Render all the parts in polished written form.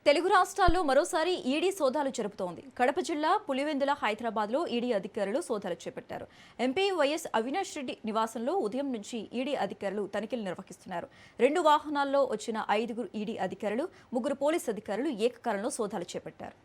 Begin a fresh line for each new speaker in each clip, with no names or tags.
తెలుగు రాష్ట్రాల్లో మరోసారి ఈడీ సోదాలు జరుపుతోంది. కడప జిల్లా పులివెందుల, హైదరాబాద్లో ఈడీ అధికారులు సోదాలు చేపట్టారు. ఎంపీ వైఎస్ అవినాష్ రెడ్డి నివాసంలో ఉదయం నుంచి ఈడీ అధికారులు తనిఖీలు నిర్వహిస్తున్నారు. 2 వాహనాల్లో వచ్చిన 5 ఈడీ అధికారులు, 3 పోలీసు అధికారులు ఏకకాలంలో సోదాలు చేపట్టారు.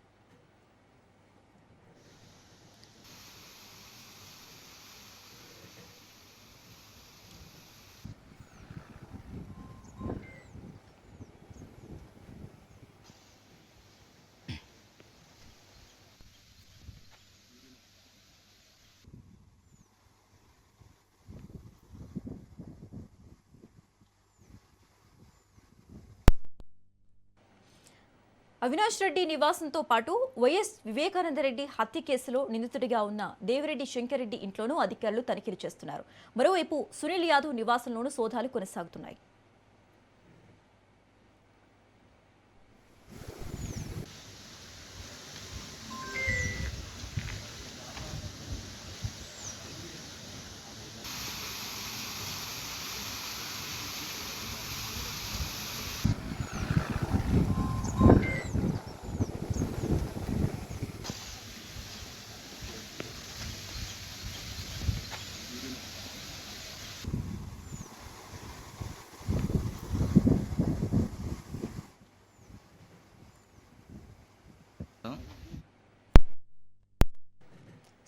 అవినాష్ రెడ్డి నివాసంతో పాటు వైఎస్ వివేకానందరెడ్డి హత్య కేసులో నిందితుడిగా ఉన్న దేవిరెడ్డి శంకర్ రెడ్డి ఇంట్లోనూ అధికారులు తనిఖీలు చేస్తున్నారు. మరోవైపు సునీల్ యాదవ్ నివాసంలోనూ సోదాలు కొనసాగుతున్నాయి.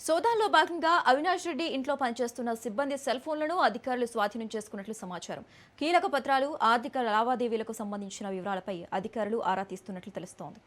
సోదాల్లో భాగంగా అవినాష్ రెడ్డి ఇంట్లో పనిచేస్తున్న సిబ్బంది సెల్ ఫోన్లను అధికారులు స్వాధీనం చేసుకున్నట్లు సమాచారం. కీలక పత్రాలు, ఆర్థిక లావాదేవీలకు సంబంధించిన వివరాలపై అధికారులు ఆరా తీస్తున్నట్లు తెలుస్తోంది.